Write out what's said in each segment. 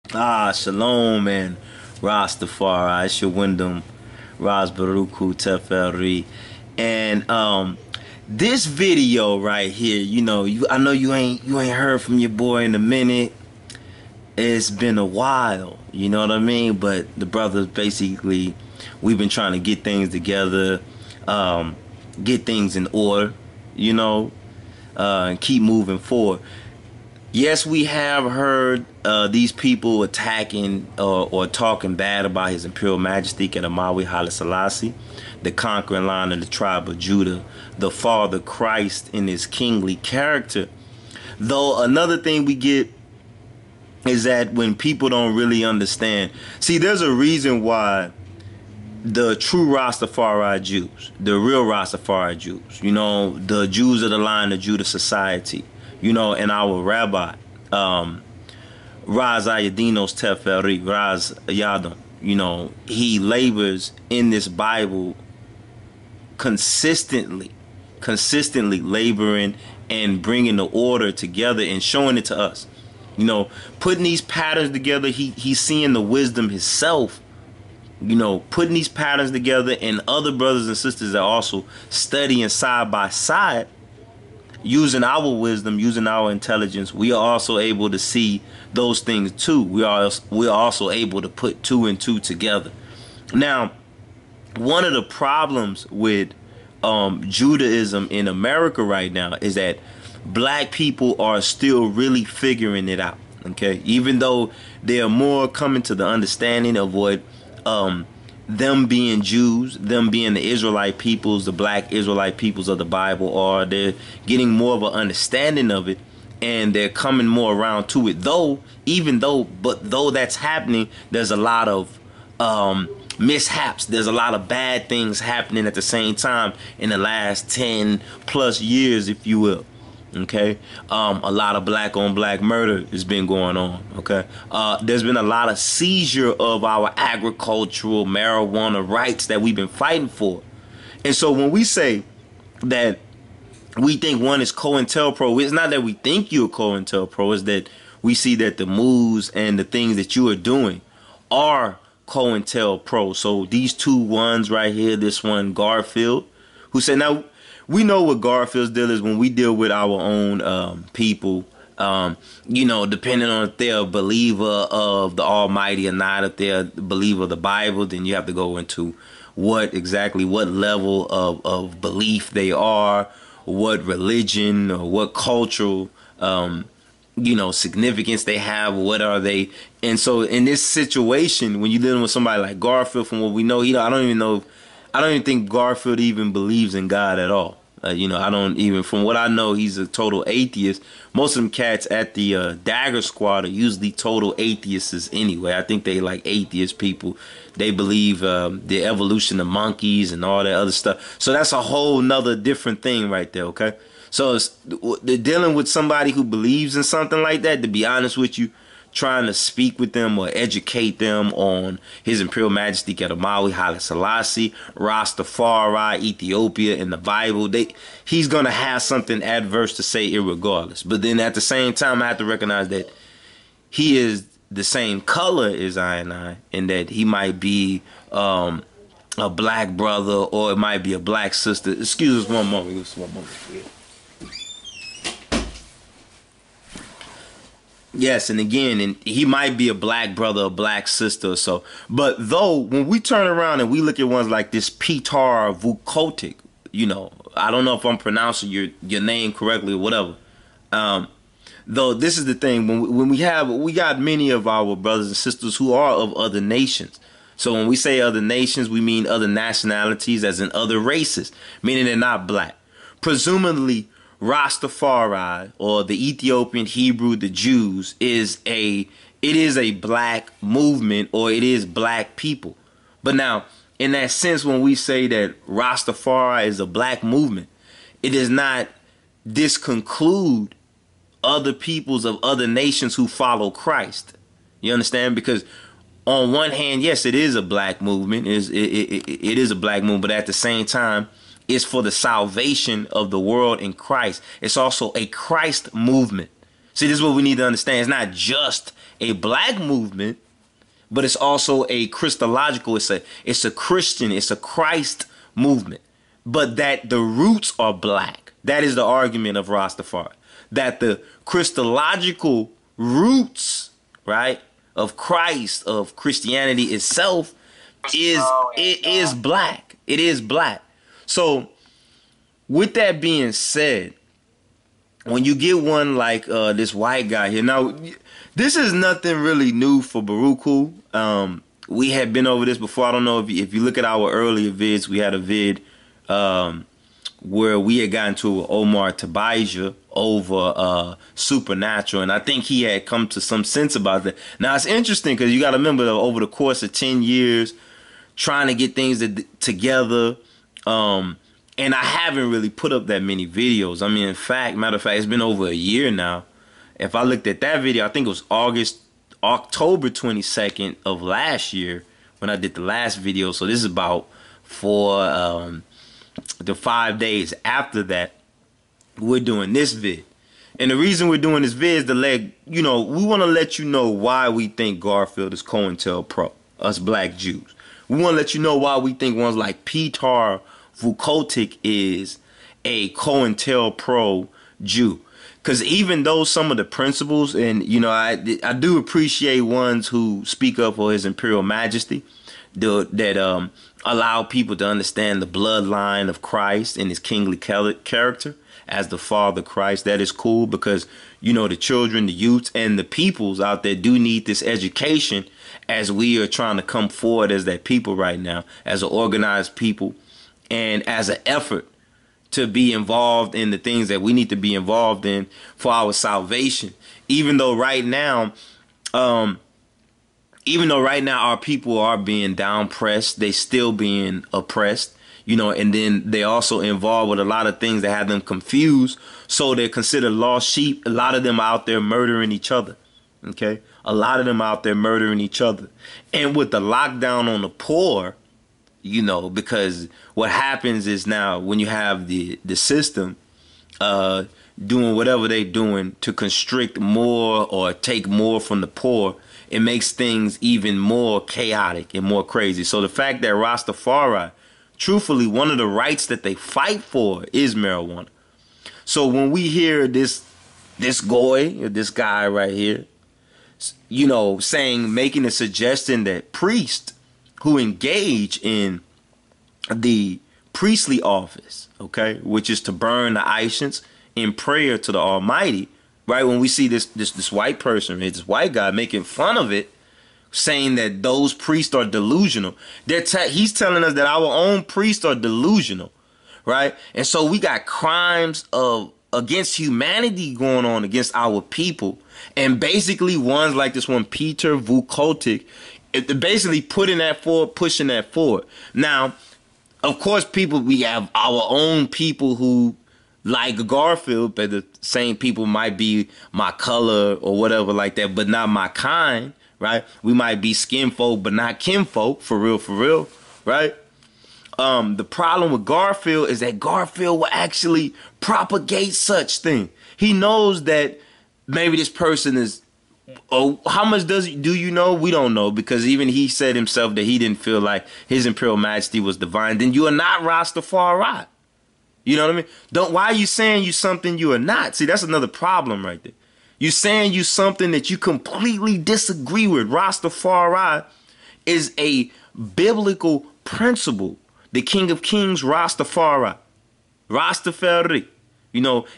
Shalom and Rastafari. It's your Wyndham Rasbaruku-Teferi. And this video right here, I know you ain't heard from your boy in a minute. It's been a while, you know what I mean? But the brothers basically, we've been trying to get things together, get things in order, and keep moving forward. Yes, we have heard these people attacking or talking bad about His Imperial Majesty Kedamawi Haile Selassie, the conquering line of the tribe of Judah, the Father Christ in His kingly character. Though another thing we get is that when people don't really understand, see, there's a reason why the true Rastafari Jews, the real Rastafari Jews, the Jews of the line of Judah society, and our rabbi, Raz Ayadinos Teferi, Raz Yadam, he labors in this Bible consistently laboring and bringing the order together and showing it to us. Putting these patterns together, he's seeing the wisdom himself, putting these patterns together, and other brothers and sisters that also studying side by side, using our wisdom, using our intelligence. We are also able to see those things too. We are also able to put two and two together. Now, one of the problems with Judaism in America right now is that black people are still really figuring it out. Okay, even though they are more coming to the understanding of what them being Jews, them being the Israelite peoples, the black Israelite peoples of the Bible are, they're getting more of an understanding of it, and they're coming more around to it. Though that's happening, there's a lot of mishaps. There's a lot of bad things happening at the same time in the last 10 plus years, if you will. Okay, a lot of black on black murder has been going on. Okay, there's been a lot of seizure of our agricultural marijuana rights that we've been fighting for. And so when we say that we think one is Cointelpro, it's not that we think you're Cointelpro, it's that we see that the moves and the things that you are doing are Cointelpro. So these two ones right here, this one Garfield, who said, now we know what Garfield's deal is when we deal with our own people, depending on if they're a believer of the Almighty or not. If they're a believer of the Bible, then you have to go into what level of belief they are, what religion or what cultural, significance they have, what are they. And so in this situation, when you're dealing with somebody like Garfield, from what we know, I don't even think Garfield even believes in God at all. From what I know, he's a total atheist. Most of them cats at the Dagger Squad are usually total atheists anyway. I think they like atheist people. They believe the evolution of monkeys and all that other stuff. So that's a whole nother different thing right there, okay? So they're dealing with somebody who believes in something like that, to be honest with you, trying to speak with them or educate them on His Imperial Majesty Kedamawi Haile Selassie, Rastafari, Ethiopia, in the Bible. He's going to have something adverse to say irregardless. But then at the same time, I have to recognize that he is the same color as I and I, and that he might be a black brother or it might be a black sister. Excuse us one moment. Yes, and again, and he might be a black brother, a black sister or so. But though, when we turn around and we look at ones like this Petar Vukotic, I don't know if I'm pronouncing your name correctly or whatever. Though this is the thing, when we got many of our brothers and sisters who are of other nations. So when we say other nations, we mean other nationalities, as in other races, meaning they're not black. Presumably, Rastafari, or the Ethiopian Hebrew, the Jews, it is a black movement, or it is black people. But now, in that sense, when we say that Rastafari is a black movement, it does not disconclude other peoples of other nations who follow Christ. You understand? Because on one hand, yes, it is a black movement. It is a black movement, but at the same time, it's for the salvation of the world in Christ. It's also a Christ movement. See, this is what we need to understand. It's not just a black movement, but it's also a Christological, it's a Christian, it's a Christ movement. But that the roots are black. That is the argument of Rastafari. That the Christological roots, right, of Christ, of Christianity itself is black. It is black. So with that being said, when you get one like this white guy here, now this is nothing really new for Baruku. We had been over this before. I don't know if you look at our earlier vids, we had a vid where we had gotten to Omar Tabijah over Supernatural, and I think he had come to some sense about that. Now it's interesting because you got to remember that over the course of 10 years trying to get things together, and I haven't really put up that many videos. I mean, matter of fact, it's been over a year now. If I looked at that video, I think it was October 22nd of last year when I did the last video. So this is about the 5 days after that, we're doing this vid. And the reason we're doing this vid is to let, we want to let you know why we think Garfield is Cointelpro, us black Jews. We want to let you know why we think ones like Peter Vukotic is a Cointelpro Jew. Because even though some of the principles, and I do appreciate ones who speak up for His Imperial Majesty, that allow people to understand the bloodline of Christ and His kingly character as the Father Christ. That is cool because the children, the youths, and the peoples out there do need this education as we are trying to come forward as that people right now, as an organized people, and as an effort to be involved in the things that we need to be involved in for our salvation. Even though right now our people are being down-pressed, they still being oppressed, and then they also involved with a lot of things that have them confused. So they're considered lost sheep. A lot of them out there murdering each other. Okay. A lot of them out there murdering each other. And with the lockdown on the poor, because what happens is now when you have the system doing whatever they're doing to constrict more or take more from the poor, it makes things even more chaotic and more crazy. So the fact that Rastafari, truthfully, one of the rights that they fight for is marijuana. So when we hear this guy right here, making a suggestion that priests who engage in the priestly office, okay, which is to burn the incense in prayer to the Almighty, right? When we see this white person, this white guy making fun of it, saying that those priests are delusional. He's telling us that our own priests are delusional, right? And so we got crimes against humanity going on against our people. And basically ones like this one, Peter Vukotic, basically pushing that forward. Now, of course, we have our own people who like Garfield, but the same people might be my color or whatever like that, but not my kind, right? We might be skin folk, but not kinfolk, for real, right? The problem with Garfield is that Garfield will actually propagate such thing. He knows that maybe this person is, how much do you know? We don't know, because even he said himself that he didn't feel like His Imperial Majesty was divine. Then you are not Rastafari. You know what I mean? Why are you saying you something you are not? See, that's another problem right there. You saying you something that you completely disagree with. Rastafari is a biblical principle. The King of Kings, Rastafari,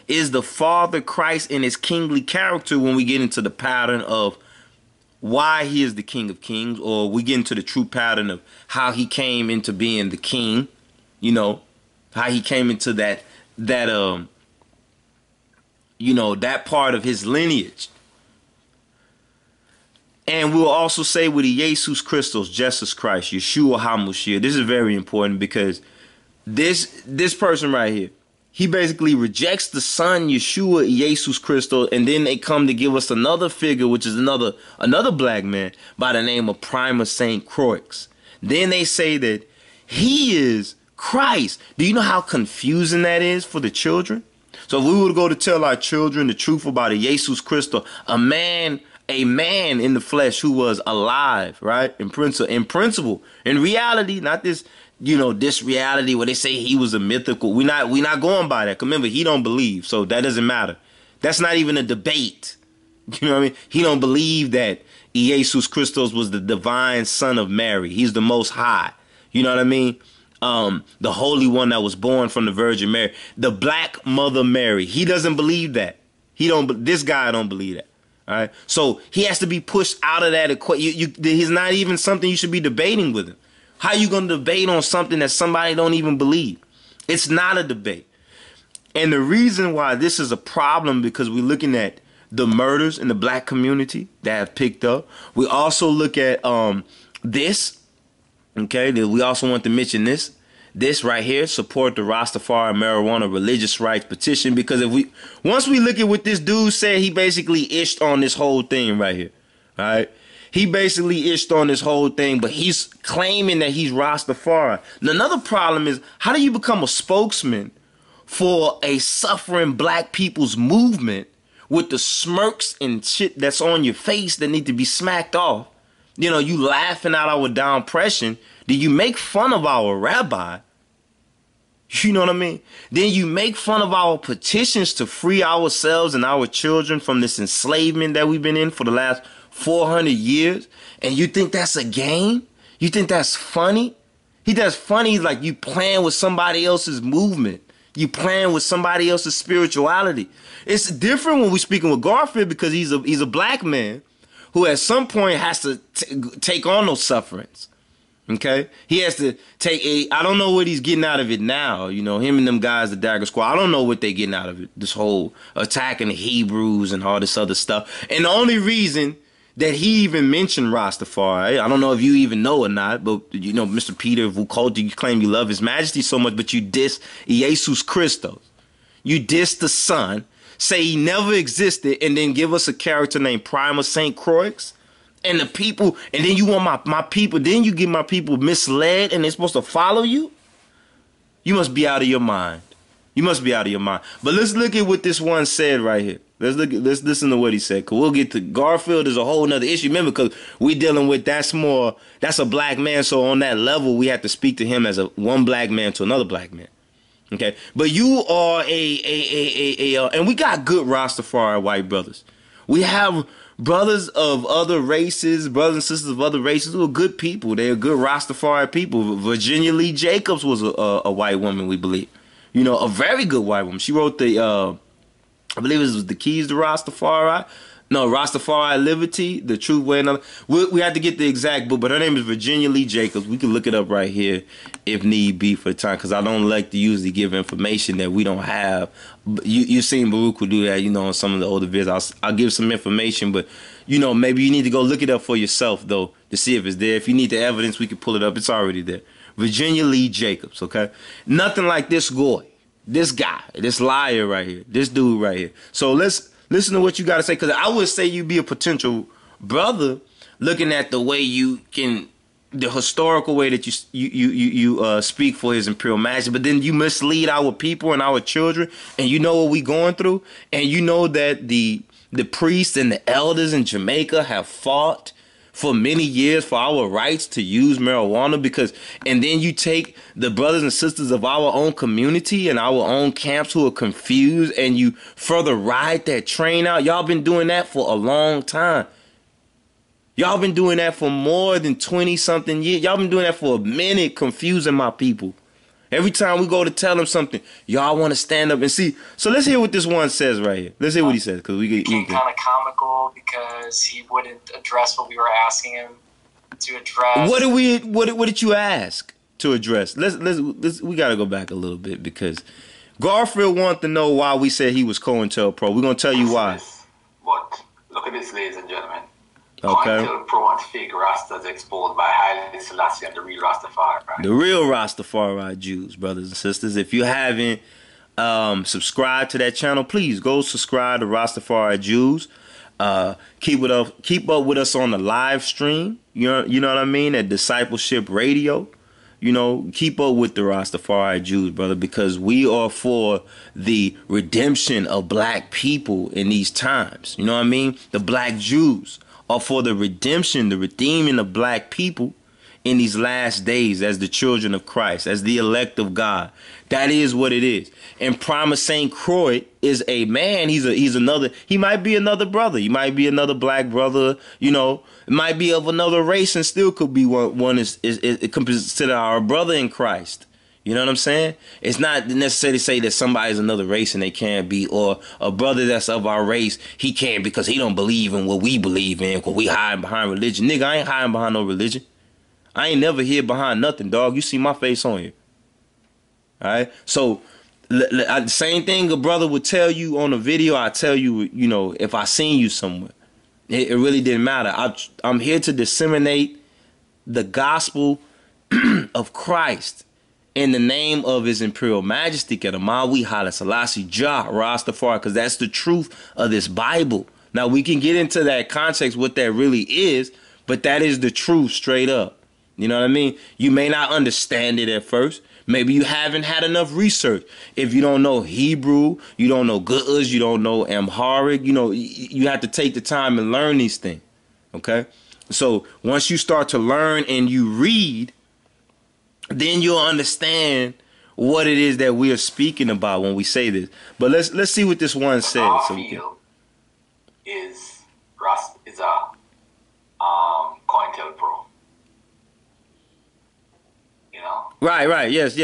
is the Father Christ in His kingly character when we get into the pattern of why He is the King of Kings, or we get into the true pattern of how He came into being the King, how He came into that part of His lineage. And we'll also say with the Jesus Christos, Jesus Christ, Yeshua HaMashiach. This is very important because this person right here, he basically rejects the Son, Yeshua, Jesus Christos, and then they come to give us another figure, which is another black man by the name of Primus Saint Croix. Then they say that he is Christ. Do you know how confusing that is for the children? So if we were to go to tell our children the truth about a Jesus Christo, a man in the flesh who was alive, right? In principle, in reality, not this, this reality where they say he was a mythical. We're not going by that. Remember, he don't believe, so that doesn't matter. That's not even a debate. You know what I mean? He don't believe that Jesus Christos was the divine son of Mary. He's the most high. You know what I mean? The Holy One that was born from the Virgin Mary, the Black Mother Mary. He doesn't believe that. This guy don't believe that. All right. So he has to be pushed out of that equation. He's not even something you should be debating with him. How you going to debate on something that somebody don't even believe? It's not a debate. And the reason why this is a problem, because we're looking at the murders in the black community that have picked up. We also look at this. Okay, we also want to mention this right here, support the Rastafari marijuana religious rights petition, because once we look at what this dude said, he basically ished on this whole thing right here. All right, he basically ished on this whole thing, but he's claiming that he's Rastafari. Now, another problem is, how do you become a spokesman for a suffering black people's movement with the smirks and shit that's on your face that need to be smacked off? You laughing at our downpression. Then you make fun of our rabbi. You know what I mean? Then you make fun of our petitions to free ourselves and our children from this enslavement that we've been in for the last 400 years. And you think that's a game? You think that's funny? That's funny, like you playing with somebody else's movement. You playing with somebody else's spirituality. It's different when we're speaking with Garfield, because he's a black man who at some point has to take on those sufferings. Okay? He has to take I don't know what he's getting out of it now. Him and them guys, the Dagger Squad, I don't know what they getting out of it. This whole attacking the Hebrews and all this other stuff. And the only reason that he even mentioned Rastafari, I don't know if you even know or not, but Mr. Peter Vukolti, you claim you love His Majesty so much, but you diss Jesus Christos. You diss the Son, say he never existed, and then give us a character named Primus St. Croix, and the people, and then you want my people, then you get my people misled and they're supposed to follow you? You must be out of your mind. You must be out of your mind. But let's look at what this one said right here. Let's listen to what he said, because we'll get to Garfield is a whole nother issue. Remember, because we're dealing with that's a black man, so on that level we have to speak to him as one black man to another black man. Okay, but you are and we got good Rastafari white brothers. We have brothers of other races, brothers and sisters of other races who are good people. They are good Rastafari people. Virginia Lee Jacobs was a white woman, we believe. A very good white woman. She wrote I believe it was The Keys to Rastafari. No, Rastafari Liberty, The Truth Way. We had to get the exact book, but her name is Virginia Lee Jacobs. We can look it up right here if need be for the time, because I don't like to usually give information that we don't have. You've seen Baruku do that, on some of the older videos. I'll give some information, but, maybe you need to go look it up for yourself, though, to see if it's there. If you need the evidence, we can pull it up. It's already there. Virginia Lee Jacobs, okay? Nothing like this guy, this liar right here, this dude right here. So let's listen to what you got to say, because I would say you'd be a potential brother looking at the way the historical way that you speak for His Imperial Majesty, but then you mislead our people and our children, and you know what we going through, and you know that the priests and the elders in Jamaica have fought for many years for our rights to use marijuana, and then you take the brothers and sisters of our own community and our own camps who are confused, and you further ride that train out. Y'all been doing that for a long time. Y'all been doing that for more than 20 something years. Y'all been doing that for a minute, confusing my people. Every time we go to tell them something, y'all want to stand up and see. So let's hear what this one says right here. Let's hear what he says, because we get kind of comical because he wouldn't address what we were asking him to address. What did you ask to address? Let's we gotta go back a little bit, because Garfield wanted to know why we said he was Cointelpro. We're gonna tell you why. But look at this, ladies and gentlemen. Okay. Cointelpro and fake Rastas exposed by Haile Selassie and the real Rastafari. Right? The real Rastafari Jews, brothers and sisters. If you haven't subscribed to that channel, please go subscribe to Rastafari Jews. Keep up with us on the live stream. You know what I mean? At Discipleship Radio. you know, keep up with the Rastafari Jews, brother, because we are for the redemption of black people in these times. You know what I mean? The black Jews are for the redemption, the redeeming of black people in these last days as the children of Christ, as the elect of God. That is what it is. And Primus St. Croix is a man. He's another. He might be another brother. He might be another black brother. You know, it might be of another race and still could be one is considered our brother in Christ. You know what I'm saying? It's not necessarily to say that somebody's another race and they can't be, or a brother that's of our race, he can't because he don't believe in what we believe in, because we hiding behind religion. Nigga, I ain't hiding behind no religion. I ain't never hid behind nothing, dog. You see my face on here. All right? So, same thing a brother would tell you on a video, I tell you, you know, if I seen you somewhere. It really didn't matter. I'm here to disseminate the gospel of Christ in the name of His Imperial Majesty, Kedamawi Haile Selassie Jah Rastafari, because that's the truth of this Bible. Now, we can get into that context, what that really is, but that is the truth straight up. You know what I mean? You may not understand it at first. Maybe you haven't had enough research. If you don't know Hebrew, you don't know LOJS, you don't know Amharic, you know, you have to take the time and learn these things. Okay? So once you start to learn and you read, then you'll understand what it is that we are speaking about when we say this. But let's see what this one says. Garfield is a Cointelpro. You know? Right. Yes.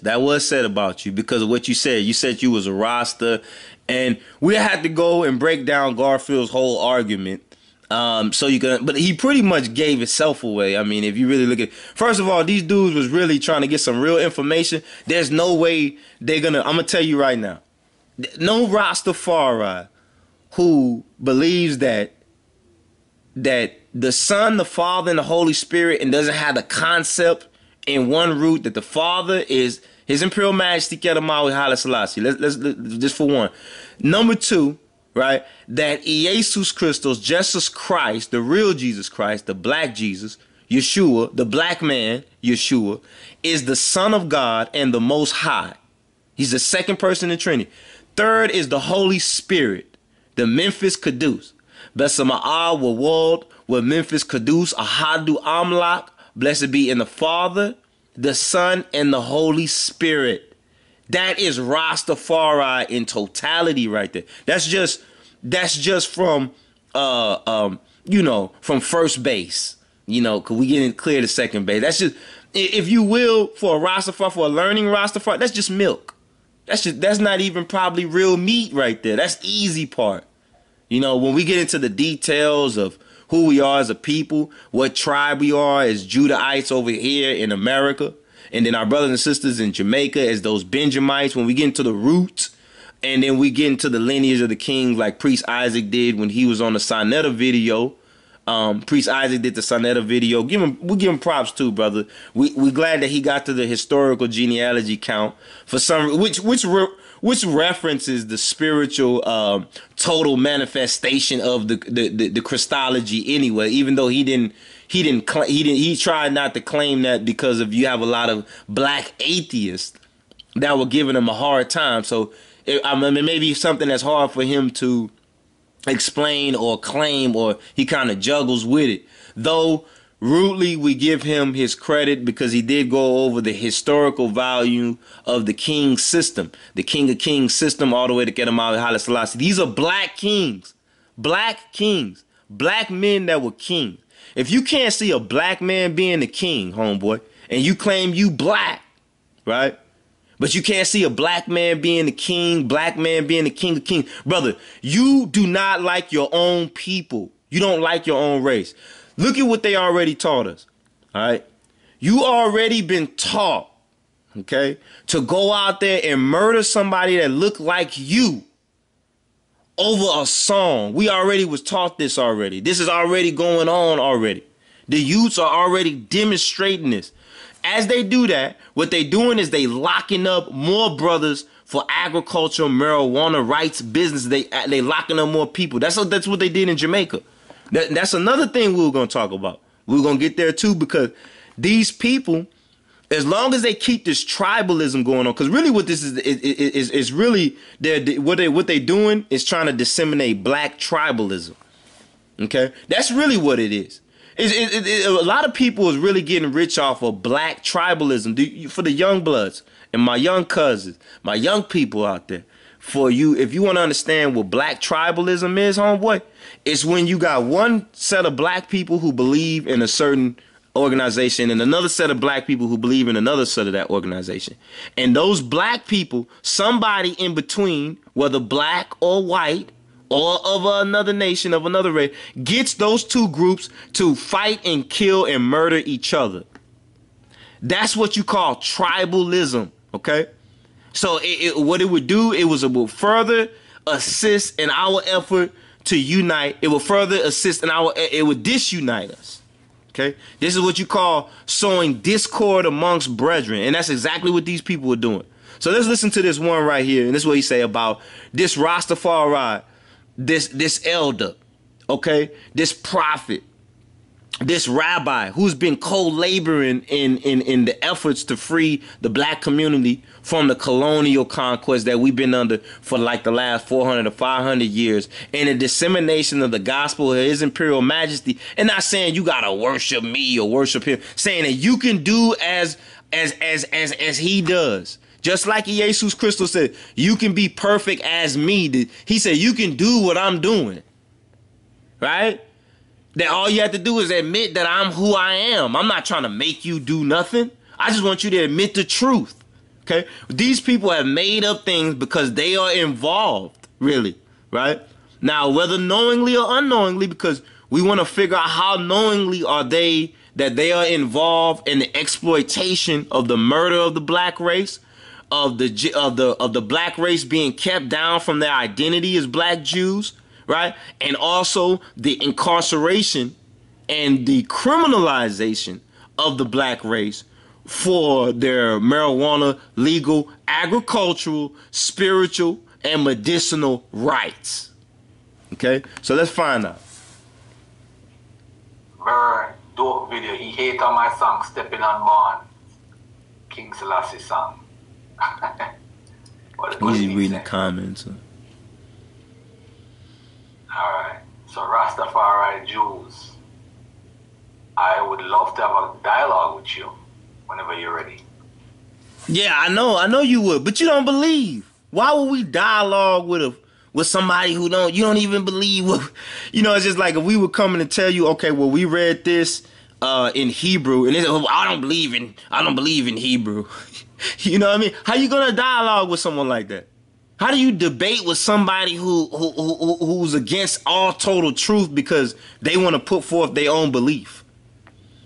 That was said about you because of what you said. You said you was a Rasta, and we had to go and break down Garfield's whole argument. So you can, but he pretty much gave himself away. I mean, if you really look at, first of all, these dudes was really trying to get some real information. There's no way I'm gonna tell you right now, no Rastafari who believes that the Son, the Father, and the Holy Spirit, and doesn't have the concept in one root that the Father is His Imperial Majesty Kedamawi Haile Selassie. Let's just for one. Number two, right? That Jesus Christos, Jesus Christ, the real Jesus Christ, the black Jesus, Yeshua, the black man, Yeshua, is the Son of God and the Most High. He's the second person in the Trinity. Third is the Holy Spirit, the Memphis Kadus. Besama'ah Wawald, with Memphis Kadus, Ahadu Amlak, blessed be in the Father, the Son, and the Holy Spirit. That is Rastafari in totality right there. That's just from from first base. You know, cause we getting clear to second base. That's just, if you will, for a Rastafari, for a learning Rastafari, that's just milk. That's not even probably real meat right there. That's easy part. You know, when we get into the details of who we are as a people, what tribe we are as Judahites over here in America, and then our brothers and sisters in Jamaica as those Benjamites, when we get into the roots, and then we get into the lineage of the kings like Priest Isaac did when he was on the Sonetta video. Priest Isaac did the Sonetta video. We give him props too, brother. We glad that he got to the historical genealogy count for some which references the spiritual total manifestation of the Christology anyway. Even though he tried not to claim that because of you have a lot of black atheists that were giving him a hard time. So I mean, maybe something that's hard for him to explain or claim, or he kind of juggles with it. Though rudely we give him his credit because he did go over the historical value of the king system, the King of Kings system, all the way to Kedamawi Haile Selassie. These are black kings, black men that were kings. If you can't see a black man being the king, homeboy, and you claim you black, right? But you can't see a black man being the king, black man being the king of kings. Brother, you do not like your own people. You don't like your own race. Look at what they already taught us. All right. You already been taught, okay, to go out there and murder somebody that looked like you over a song. We already was taught this already. This is already going on already. The youths are already demonstrating this. As they do that, what they doing is they locking up more brothers for agriculture, marijuana rights, business. They locking up more people. That's what they did in Jamaica. That's another thing we were going to talk about. We were going to get there too, because these people As long as they keep this tribalism going on, because really what this is really what they doing is trying to disseminate black tribalism. Okay, that's really what it is. A lot of people is really getting rich off of black tribalism. For the young bloods and my young cousins, my young people out there, for you, if you want to understand what black tribalism is, homeboy, it's when you got one set of black people who believe in a certain organization and another set of black people who believe in another set of that organization. And those black people, somebody in between, whether black or white or of another nation, of another race, gets those two groups to fight and kill and murder each other. That's what you call tribalism, okay? So what it would do, it would further assist in our effort to unite. It would further assist in it would disunite us. Okay, this is what you call sowing discord amongst brethren, and that's exactly what these people are doing. So let's listen to this one right here, and this is what he say about this Rastafari, this elder, okay, this prophet, this rabbi who's been co-laboring in the efforts to free the black community from the colonial conquest that we've been under for like the last 400 to 500 years, and the dissemination of the gospel of His Imperial Majesty. And not saying you gotta worship me or worship him, saying that you can do as he does. Just like Jesus Christ said, you can be perfect as me. He said you can do what I'm doing, right? That all you have to do is admit that I'm who I am. I'm not trying to make you do nothing. I just want you to admit the truth. Okay? These people have made up things because they are involved, really, right? Now, whether knowingly or unknowingly, because we want to figure out how knowingly are they that they are involved in the exploitation of the murder of the black race, of the black race being kept down from their identity as black Jews, right? And also the incarceration and the criminalization of the black race for their marijuana, legal, agricultural, spiritual, and medicinal rights. Okay, so let's find out. Very dope video. He hate on my song Stepping on Born, King Selassie song. He's reading the comments. Alright, so Rastafari Jews, I would love to have a dialogue with you whenever you're ready. Yeah, I know you would, but you don't believe. Why would we dialogue with somebody who you don't even believe what, it's just like if we were coming to tell you, okay, well, we read this in Hebrew, and they say, well, I don't believe in Hebrew. You know what I mean? How you gonna dialogue with someone like that? How do you debate with somebody who's against all total truth because they want to put forth their own belief?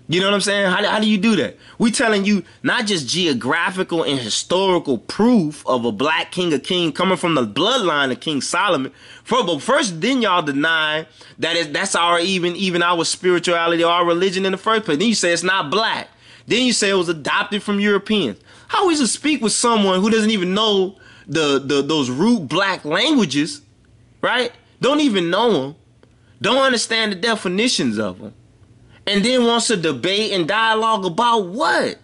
You know what I'm saying? How do you do that? We telling you not just geographical and historical proof of a black king of kings coming from the bloodline of King Solomon. But first, then y'all deny that's our even our spirituality or our religion in the first place. Then you say it's not black. Then you say it was adopted from Europeans. How is it speak with someone who doesn't even know those root black languages, right? Don't even know them, don't understand the definitions of them, and then wants to debate and dialogue about what?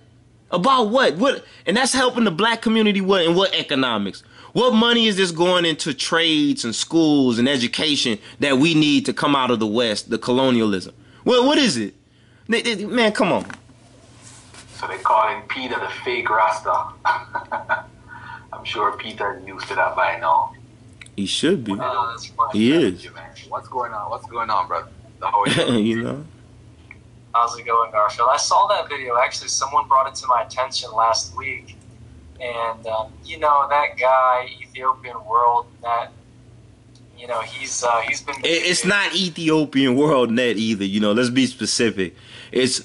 About what? What? And that's helping the black community what? And what economics? What money is this going into trades and schools and education that we need to come out of the West, the colonialism? What is it? Man, come on. So they calling Peter the fake Rasta. I'm sure Peter's used to that by now. He should be. That's funny. He is. What's going on? What's going on, brother? How are you? You know? How's it going, Garfield? I saw that video. Actually, someone brought it to my attention last week. And, that guy, Ethiopian World Net, he's been... It's not Ethiopian World Net either, let's be specific. It's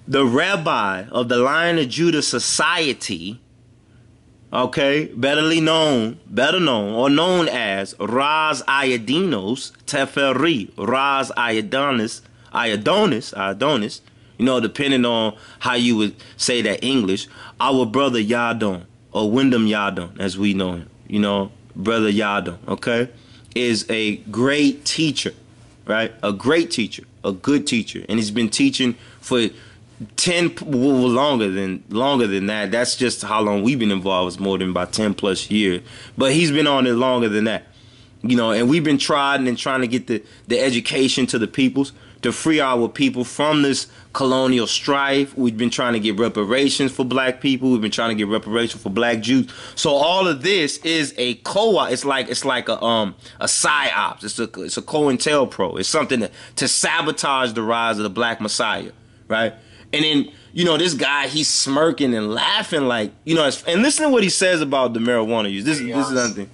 the rabbi of the Lion of Judah Society, okay, better known or known as Ras Ayadinos Teferi, Ras Ayadonis, depending on how you would say that English, our brother Yadon, or Wyndham Yadon, as we know him, brother Yadon, okay, is a great teacher, right? A great teacher, a good teacher, and he's been teaching for well, longer than that. That's just how long we've been involved. It's more than about 10 plus years. But he's been on it longer than that. You know, and we've been trying to get the education to the peoples, to free our people from this colonial strife. We've been trying to get reparations for black people. We've been trying to get reparations for black Jews. So all of this is a co-op. It's like a psyops. It's a Cointelpro. It's something to sabotage the rise of the Black Messiah, right? And then, you know, this guy, he's smirking and laughing like, you know, and listen to what he says about the marijuana use. This is nothing.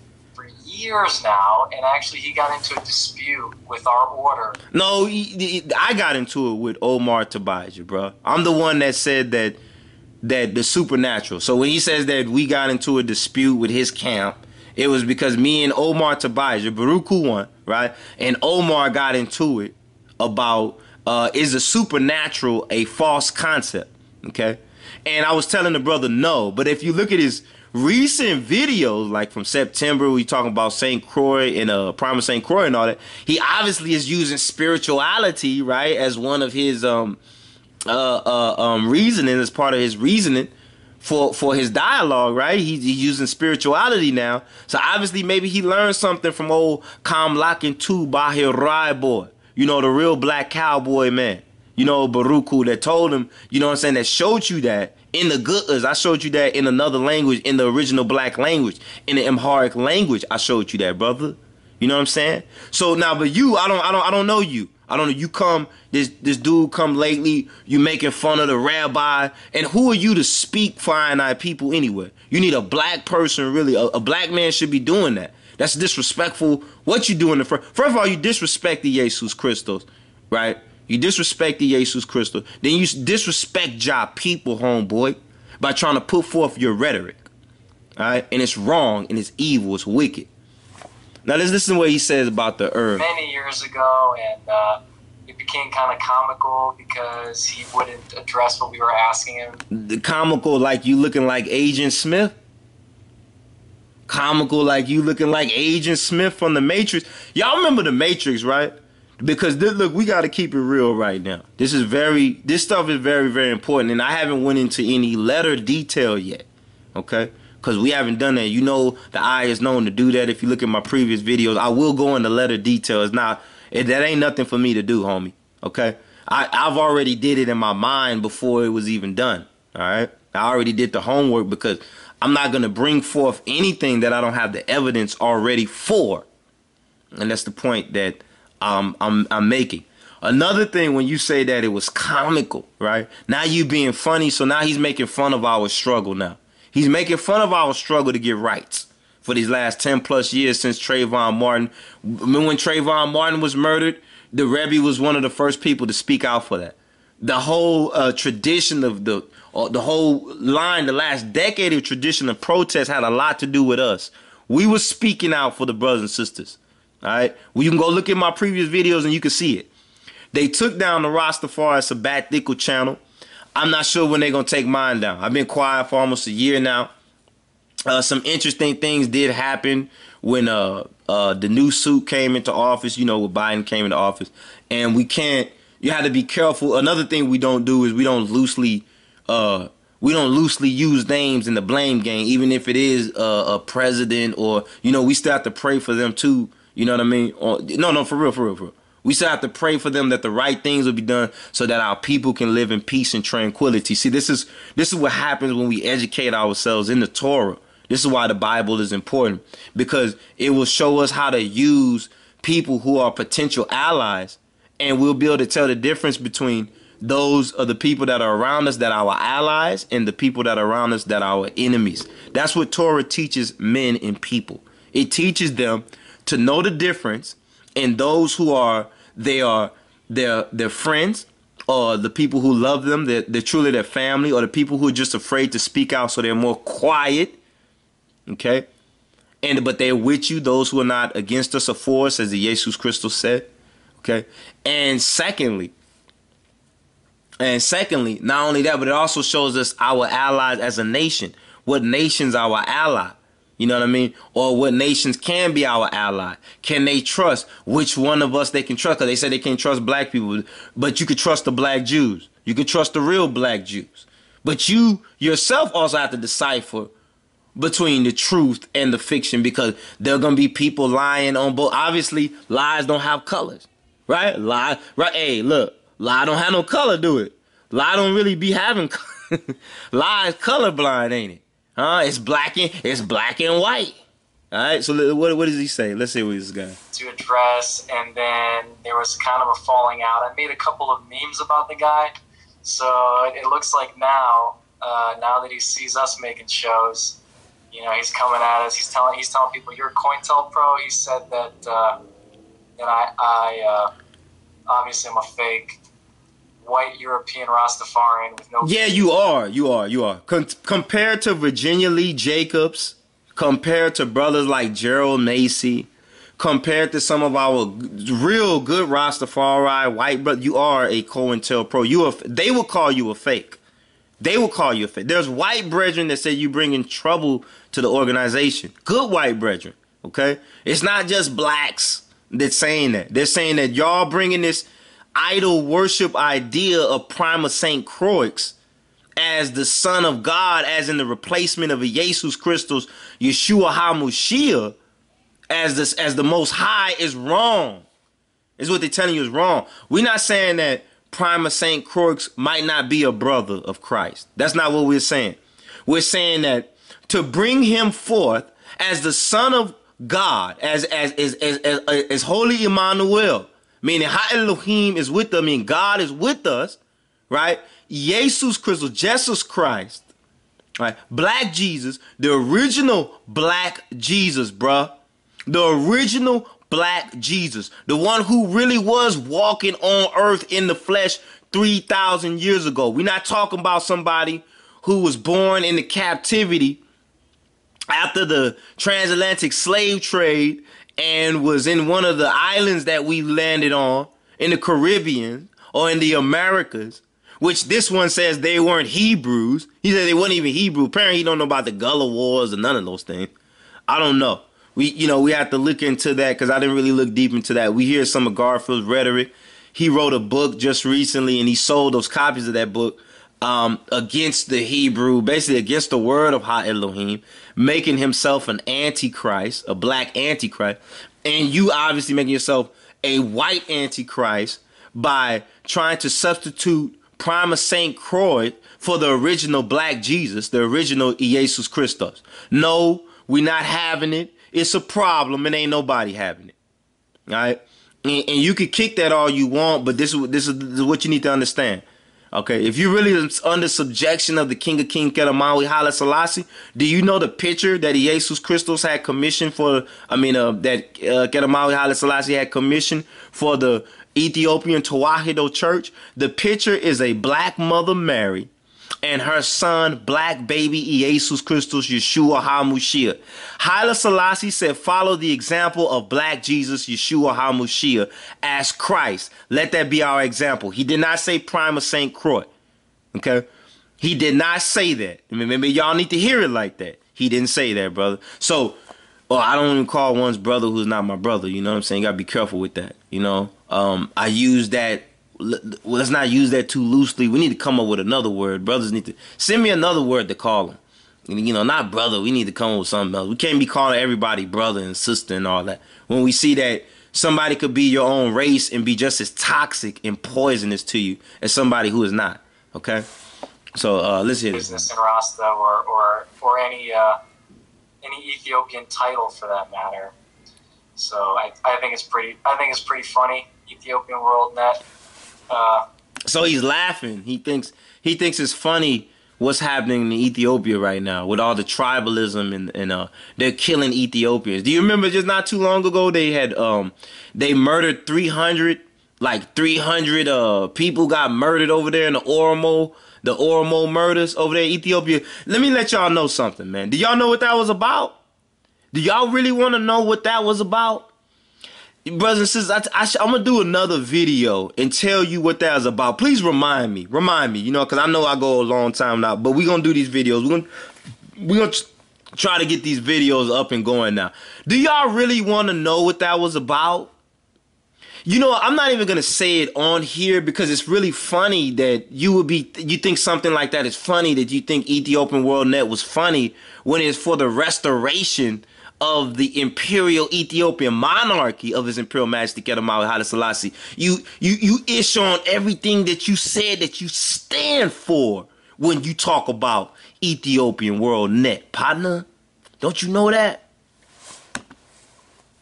Years now, and actually he got into a dispute with our order. No, I got into it with Omar Tabajah, bro. I'm the one that said that the supernatural. So when he says that we got into a dispute with his camp, it was because me and Omar Tabajah, Baruku won, right? And Omar got into it about is the supernatural a false concept? Okay, and I was telling the brother no, but if you look at his recent videos, like from September, we talking about St. Croix and Prime of St. Croix and all that, he obviously is using spirituality, right, as one of his reasoning, as part of his reasoning for his dialogue, right? He's using spirituality now. So obviously maybe he learned something from old Kamlakin 2 Bahirai boy, you know, the real black cowboy man, you know, Baruku, that told him, you know what I'm saying, that showed you that in the Goods. I showed you that in another language, in the original black language, in the Amharic language. I showed you that, brother. You know what I'm saying? So now, but you, I don't know you. I don't know. You come, this dude come lately. You making fun of the rabbi, and who are you to speak for our people anyway? You need a black person, really. A black man should be doing that. That's disrespectful. What you doing? First of all, you disrespect the Jesus Christos, right? You disrespect the Jesus Christos. Then you disrespect your people, homeboy, by trying to put forth your rhetoric. All right? And it's wrong, and it's evil, it's wicked. Now let's listen to what he says about the herb. Many years ago, and it became kind of comical because he wouldn't address what we were asking him. The comical, like you looking like Agent Smith? Comical, like you looking like Agent Smith from The Matrix? Y'all remember The Matrix, right? Because look, we got to keep it real right now. This stuff is very, very important, and I haven't went into any letter detail yet, okay? Because we haven't done that. You know, the eye is known to do that. If you look at my previous videos, I will go into letter details. Now, that ain't nothing for me to do, homie, okay? I've already did it in my mind before it was even done, all right? I already did the homework because I'm not going to bring forth anything that I don't have the evidence already for, and that's the point that I'm making. Another thing, when you say that it was comical, right? Now you being funny, so now he's making fun of our struggle now. He's making fun of our struggle to get rights for these last 10 plus years since Trayvon Martin. When Trayvon Martin was murdered, the Rebbe was one of the first people to speak out for that. The whole tradition of the whole line, the last decade of tradition of protest had a lot to do with us. We were speaking out for the brothers and sisters. All right, well, you can go look at my previous videos and you can see it. They took down the Rastafari sabbatical channel. I'm not sure when they're going to take mine down. I've been quiet for almost a year now. Some interesting things did happen when the new suit came into office, you know, when Biden came into office. And you have to be careful. Another thing we don't do is we don't loosely use names in the blame game, even if it is a president or, you know, we still have to pray for them too. You know what I mean? No, for real. We still have to pray for them that the right things will be done so that our people can live in peace and tranquility. See, this is what happens when we educate ourselves in the Torah. This is why the Bible is important, because it will show us how to use people who are potential allies, and we'll be able to tell the difference between those are the people that are around us that are our allies and the people that are around us that are our enemies. That's what Torah teaches men and people. It teaches them to know the difference in those who are their friends, or the people who love them, they're truly their family, or the people who are just afraid to speak out so they're more quiet, okay? But they're with you, those who are not against us or for us, as the Jesus Christos said, okay? And secondly, not only that, but it also shows us our allies as a nation. What nation's our ally? You know what I mean? Or what nations can be our ally? Can they trust which one of us they can trust? Because they say they can't trust black people, but you could trust the black Jews. You can trust the real black Jews. But you yourself also have to decipher between the truth and the fiction, because there are going to be people lying on both. Obviously, lies don't have colors, right? Lie, right? Hey, look, lie don't have no color, do it? Lie don't really be having color. Lie is colorblind, ain't it? Huh? It's black and white. All right, so what does he say? Let's see what this guy. To address, and then there was kind of a falling out. I made a couple of memes about the guy, so it looks like now that he sees us making shows, you know, he's coming at us. He's telling people, "You're Cointelpro." He said that I obviously I'm a fake white European Rastafarian with no. Yeah, you are. Compared to Virginia Lee Jacobs, compared to brothers like Gerald Macy, compared to some of our real good Rastafari white brothers, you are a Cointelpro. They will call you a fake. They will call you a fake. There's white brethren that say you bringing trouble to the organization. Good white brethren, okay? It's not just blacks that's saying that. They're saying that y'all bringing this idol worship idea of Prima St. Croix as the Son of God, as in the replacement of a Jesus Christus, Yeshua HaMashiach, as the Most High, is wrong. Is what they're telling you is wrong. We're not saying that Prima St. Croix might not be a brother of Christ. That's not what we're saying. We're saying that to bring him forth as the Son of God, as Holy Emmanuel, meaning Ha Elohim is with them, meaning God is with us, right? Jesus Christ, right? Black Jesus, the original black Jesus, bruh. The original black Jesus, the one who really was walking on earth in the flesh 3,000 years ago. We're not talking about somebody who was born into captivity after the transatlantic slave trade and was in one of the islands that we landed on in the Caribbean or in the Americas, which this one says they weren't Hebrews. He said they weren't even Hebrew. Apparently he don't know about the Gullah Wars or none of those things. I don't know. We have to look into that because I didn't really look deep into that. We hear some of Garfield's rhetoric. He wrote a book just recently and he sold those copies of that book against the Hebrew, basically against the word of Ha Elohim, making himself an antichrist, a black antichrist. And you obviously making yourself a white antichrist by trying to substitute Prima St. Croix for the original black Jesus, the original Jesus Christus. No, we're not having it. It's a problem and ain't nobody having it. All right. And you can kick that all you want, but this is what you need to understand. Okay, if you really under subjection of the King of Kings, Kedamawi Haile Selassie, do you know the picture that Jesus Christus had commissioned for? That Kedamawi Haile Selassie had commissioned for the Ethiopian Tewahedo Church? The picture is a black mother Mary and her son, black baby Jesus Christus Yeshua HaMashiach. Haile Selassie said, follow the example of black Jesus Yeshua HaMashiach as Christ. Let that be our example. He did not say Prima St. Croix. Okay? He did not say that. Maybe y'all need to hear it like that. He didn't say that, brother. So, I don't even call one's brother who's not my brother. You know what I'm saying? You got to be careful with that. You know? I use that. Let's not use that too loosely. We need to come up with another word. Brothers need to send me another word to call them. You know, not brother. We need to come up with something else. We can't be calling everybody brother and sister and all that. When we see that somebody could be your own race and be just as toxic and poisonous to you as somebody who is not. Okay? So let's hear this. Business in Rasta or any Ethiopian title for that matter. So I think it's pretty funny. Ethiopian World Net. So he's laughing. He thinks it's funny what's happening in Ethiopia right now with all the tribalism and they're killing Ethiopians. Do you remember just not too long ago they had they murdered 300 people got murdered over there in the Oromo murders over there in Ethiopia. Let me let y'all know something, man. Do y'all know what that was about? Do y'all really want to know what that was about? Brothers and sisters, I'm going to do another video and tell you what that is about. Please remind me, you know, because I know I go a long time now, but we're going to do these videos. We're going to try to get these videos up and going now. Do y'all really want to know what that was about? You know, I'm not even gonna say it on here because it's really funny that you think something like that is funny, that you think Ethiopian World Net was funny when it's for the restoration of the imperial Ethiopian monarchy of His Imperial Majesty Kedamawi Haile Selassie. You ish on everything that you said that you stand for when you talk about Ethiopian World Net, partner. Don't you know that?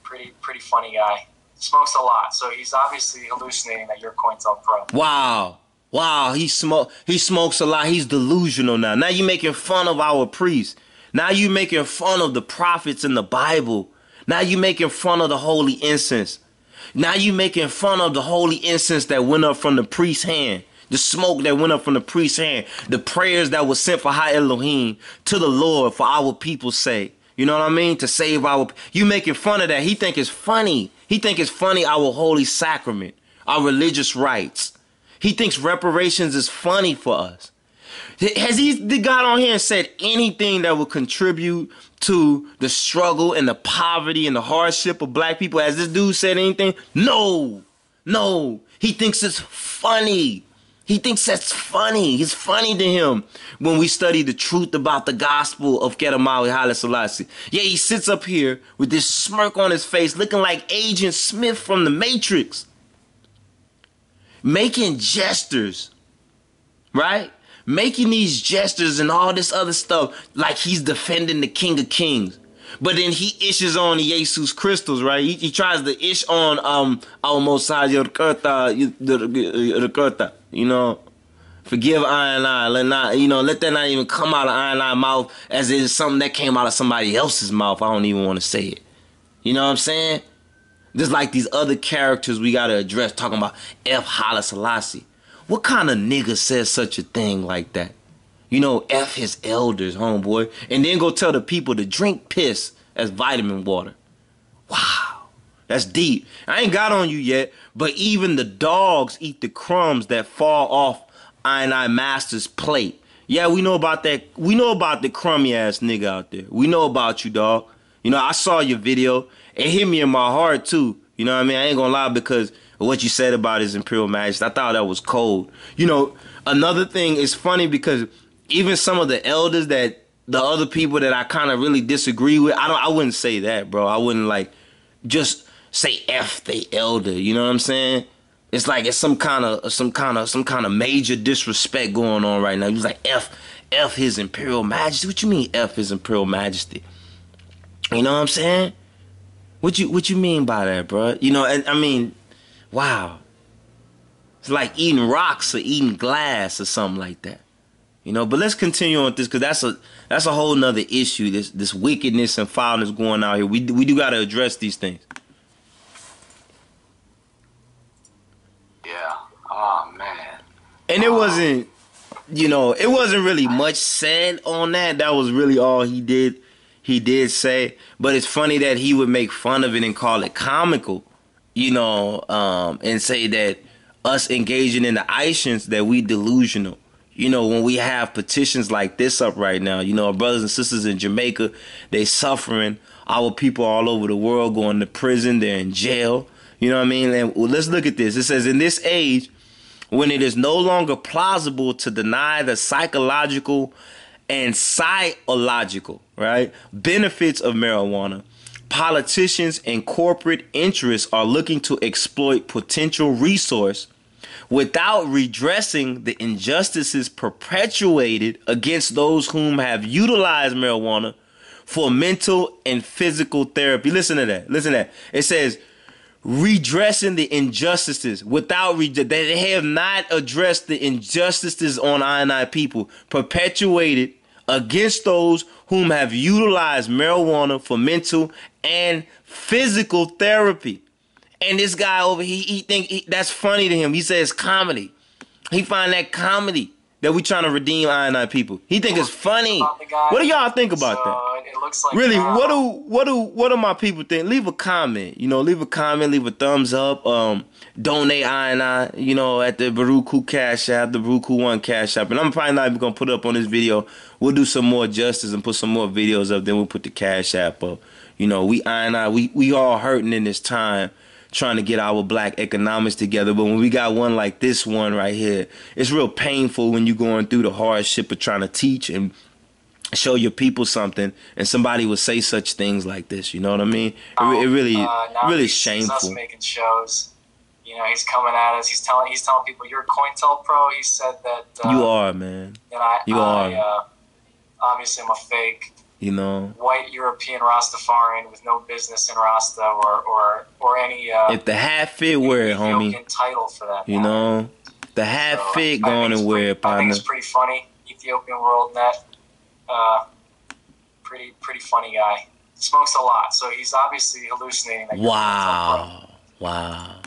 Pretty funny guy. Smokes a lot, so he's obviously hallucinating that you're Cointelpro. Wow, he smokes a lot. He's delusional now. Now you making fun of our priests. Now you making fun of the prophets in the Bible. Now you making fun of the holy incense. Now you making fun of the holy incense that went up from the priest's hand. The smoke that went up from the priest's hand. The prayers that were sent for High Elohim to the Lord for our people's sake. You know what I mean? To save our... You making fun of that. He think it's funny. He think it's funny, our holy sacrament, our religious rites. He thinks reparations is funny for us. Has he got on here and said anything that would contribute to the struggle and the poverty and the hardship of black people? Has this dude said anything? No. He thinks it's funny. He thinks that's funny. It's funny to him when we study the truth about the gospel of Kedamawi Haile Selassie. Yeah, he sits up here with this smirk on his face looking like Agent Smith from the Matrix. Making gestures, right? Making these gestures and all this other stuff like he's defending the King of Kings. But then he ishes on the Jesus crystals, right? He tries to ish on our Mosai Yorkota, you know. Forgive I and I. Let that not even come out of I and I mouth as it is something that came out of somebody else's mouth. I don't even want to say it. You know what I'm saying? Just like these other characters we gotta address, talking about F. Haile Selassie. What kind of nigga says such a thing like that? You know, F his elders, homeboy. And then go tell the people to drink piss as vitamin water. Wow. That's deep. I ain't got on you yet, but even the dogs eat the crumbs that fall off I Master's plate. Yeah, we know about that. We know about the crummy ass nigga out there. We know about you, dog. You know, I saw your video. It hit me in my heart, too. You know what I mean? I ain't gonna lie, because of what you said about His Imperial Majesty. I thought that was cold. You know, another thing is funny because even some of the elders that the other people that I kind of really disagree with, I wouldn't say that, bro. I wouldn't like just say F the elder. You know what I'm saying? It's like it's some kind of major disrespect going on right now. He's like F His Imperial Majesty. What you mean F His Imperial Majesty? You know what I'm saying? What you mean by that, bro? You know, and I mean, wow. It's like eating rocks or eating glass or something like that. You know, but let's continue on with this, because that's a whole nother issue. This wickedness and foulness going out here. We do got to address these things. Yeah. Oh man. And it wasn't, you know, it wasn't really much said on that. That was really all he did. He did say, but it's funny that he would make fun of it and call it comical, you know, and say that us engaging in the actions that we delusional. You know, when we have petitions like this up right now, you know, our brothers and sisters in Jamaica, they suffering. Our people all over the world going to prison. They're in jail. You know what I mean? And let's look at this. It says, in this age, when it is no longer plausible to deny the psychological and psychological, right, benefits of marijuana, politicians and corporate interests are looking to exploit potential resource without redressing the injustices perpetuated against those whom have utilized marijuana for mental and physical therapy. Listen to that. Listen to that. It says redressing the injustices without they have not addressed the injustices on I people perpetuated against those whom have utilized marijuana for mental and physical therapy. And this guy over here, he think that's funny to him. He says comedy. He find that comedy that we trying to redeem I people. He think it's funny. What do y'all think about that? It looks like really, what do my people think? Leave a comment. You know, leave a comment, leave a thumbs up. Donate I, you know, at the Baruku Cash App, the Baruku One Cash App. And I'm probably not even gonna put it up on this video. We'll do some more justice and put some more videos up. Then we'll put the Cash App up. You know, we all hurting in this time, trying to get our black economics together. But when we got one like this one right here, it's real painful when you're going through the hardship of trying to teach and show your people something, and somebody would say such things like this. You know what I mean? It really shameful. Us making shows. You know, he's coming at us. He's telling people, "You're Cointelpro." He said that you are, man. And you are. Obviously, I'm a fake. You know, white European Rastafarian with no business in Rasta or any. If the hat fit, wear it, homie. Ethiopian title for that. You know, the hat fit, go on and wear it, partner. I think it's pretty funny. Ethiopian World Net. Pretty funny guy. Smokes a lot, so he's obviously hallucinating. That Wow.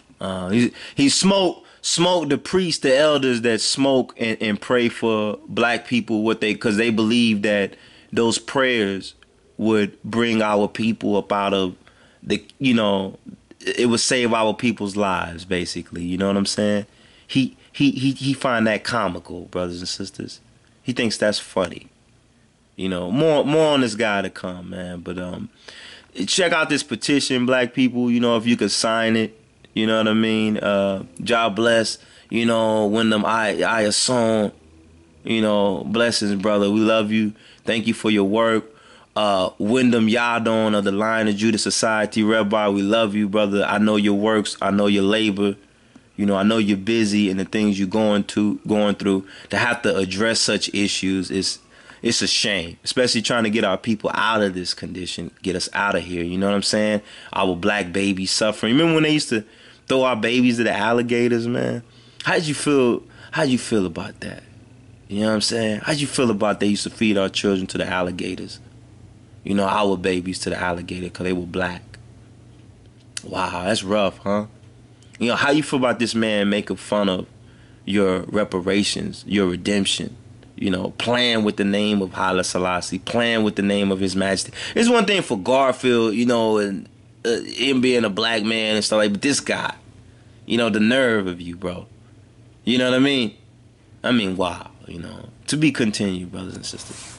He smoked the priests, the elders that smoke and pray for black people, because they believe that those prayers would bring our people up out of it would save our people's lives, basically. You know what I'm saying? He find that comical, brothers and sisters. He thinks that's funny. You know, more on this guy to come, man. But check out this petition, black people. You know, if you could sign it, you know what I mean. God bless. You know, Wyndham I assume. You know, blessings, brother. We love you. Thank you for your work. Wyndham Yadon of the Lion of Judah Society, Rabbi, we love you, brother. I know your works. I know your labor. You know, I know you're busy and the things you're going through. To have to address such issues it's a shame, especially trying to get our people out of this condition, get us out of here. You know what I'm saying? Our black babies suffering. Remember when they used to throw our babies to the alligators, man? How'd you feel about that? You know what I'm saying? How'd you feel about they used to feed our children to the alligators? You know, our babies to the alligator because they were black. Wow, that's rough, huh? You know, how you feel about this man making fun of your reparations, your redemption? You know, playing with the name of Haile Selassie, playing with the name of His Majesty. It's one thing for Garfield, you know, and him being a black man and stuff like, but this guy, you know, the nerve of you, bro. You know what I mean? Wow, you know. To be continued, brothers and sisters.